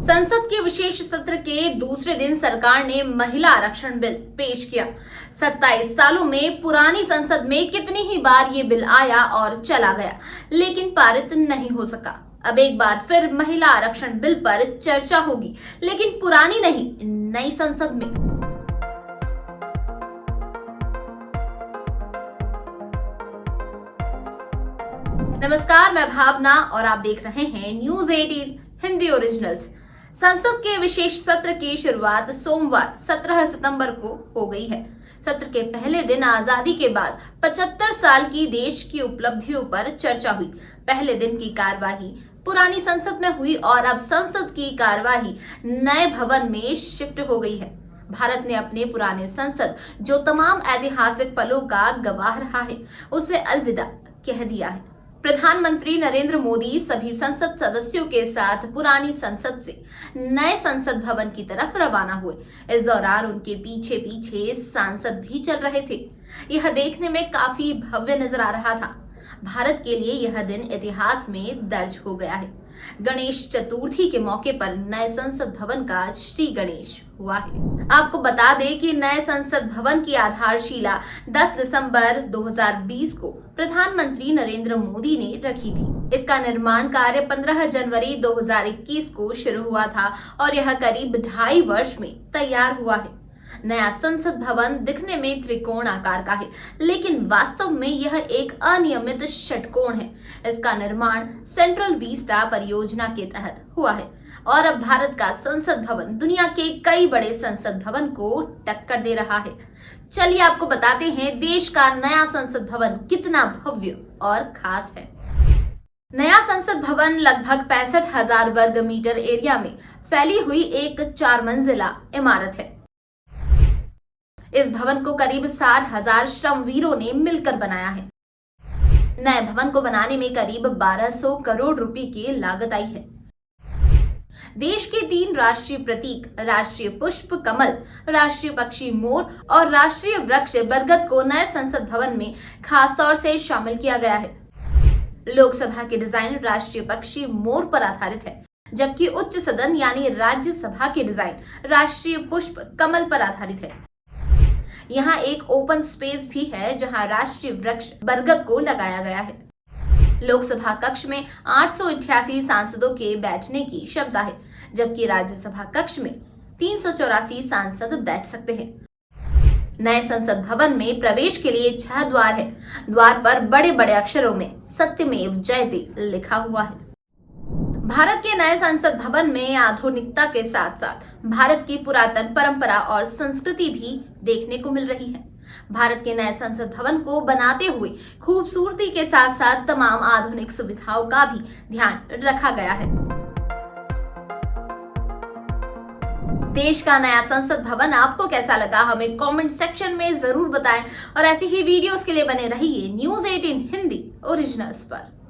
संसद के विशेष सत्र के दूसरे दिन सरकार ने महिला आरक्षण बिल पेश किया। 27 सालों में पुरानी संसद में कितनी ही बार ये बिल आया और चला गया, लेकिन पारित नहीं हो सका। अब एक बार फिर महिला आरक्षण बिल पर चर्चा होगी, लेकिन पुरानी नहीं, नई संसद में। नमस्कार, मैं भावना और आप देख रहे हैं न्यूज 18 हिंदी ओरिजिनल्स। संसद के विशेष सत्र की शुरुआत सोमवार 17 सितंबर को हो गई है। सत्र के पहले दिन आजादी के बाद 75 साल की देश की उपलब्धियों पर चर्चा हुई। पहले दिन की कार्यवाही पुरानी संसद में हुई और अब संसद की कार्यवाही नए भवन में शिफ्ट हो गई है। भारत ने अपने पुराने संसद, जो तमाम ऐतिहासिक पलों का गवाह रहा है, उसे अलविदा कह दिया है। प्रधानमंत्री नरेंद्र मोदी सभी संसद सदस्यों के साथ पुरानी संसद से नए संसद भवन की तरफ रवाना हुए। इस दौरान उनके पीछे पीछे सांसद भी चल रहे थे। यह देखने में काफी भव्य नजर आ रहा था। भारत के लिए यह दिन इतिहास में दर्ज हो गया है। गणेश चतुर्थी के मौके पर नए संसद भवन का श्री गणेश हुआ है। आपको बता दें कि नए संसद भवन की आधारशिला 10 दिसंबर 2020 को प्रधानमंत्री नरेंद्र मोदी ने रखी थी। इसका निर्माण कार्य 15 जनवरी 2021 को शुरू हुआ था और यह करीब 2.5 वर्ष में तैयार हुआ है। नया संसद भवन दिखने में त्रिकोण आकार का है, लेकिन वास्तव में यह एक अनियमित षटकोण है। इसका निर्माण सेंट्रल वीस्टा परियोजना के तहत हुआ है और अब भारत का संसद भवन दुनिया के कई बड़े संसद भवन को टक्कर दे रहा है। चलिए आपको बताते हैं देश का नया संसद भवन कितना भव्य और खास है। नया संसद भवन लगभग 65,000 वर्ग मीटर एरिया में फैली हुई एक 4 मंजिला इमारत है। इस भवन को करीब 60,000 श्रमवीरों ने मिलकर बनाया है। नए भवन को बनाने में करीब 1200 करोड़ रुपए की लागत आई है। देश के 3 राष्ट्रीय प्रतीक, राष्ट्रीय पुष्प कमल, राष्ट्रीय पक्षी मोर और राष्ट्रीय वृक्ष बरगद को नए संसद भवन में खास तौर से शामिल किया गया है। लोकसभा के डिजाइन राष्ट्रीय पक्षी मोर पर आधारित है, जबकि उच्च सदन यानी राज्यसभा के डिजाइन राष्ट्रीय पुष्प कमल पर आधारित है। यहाँ एक ओपन स्पेस भी है जहाँ राष्ट्रीय वृक्ष बरगद को लगाया गया है। लोकसभा कक्ष में 888 सांसदों के बैठने की क्षमता है, जबकि राज्यसभा कक्ष में 384 सांसद बैठ सकते हैं। नए संसद भवन में प्रवेश के लिए 6 द्वार है। द्वार पर बड़े बड़े अक्षरों में सत्यमेव जयते लिखा हुआ है। भारत के नए संसद भवन में आधुनिकता के साथ साथ भारत की पुरातन परंपरा और संस्कृति भी देखने को मिल रही है। भारत के नए संसद भवन को बनाते हुए खूबसूरती के साथ साथ तमाम आधुनिक सुविधाओं का भी ध्यान रखा गया है। देश का नया संसद भवन आपको कैसा लगा, हमें कमेंट सेक्शन में जरूर बताएं और ऐसी ही वीडियोस के लिए बने रहिए न्यूज 18 हिंदी ओरिजिनल्स पर।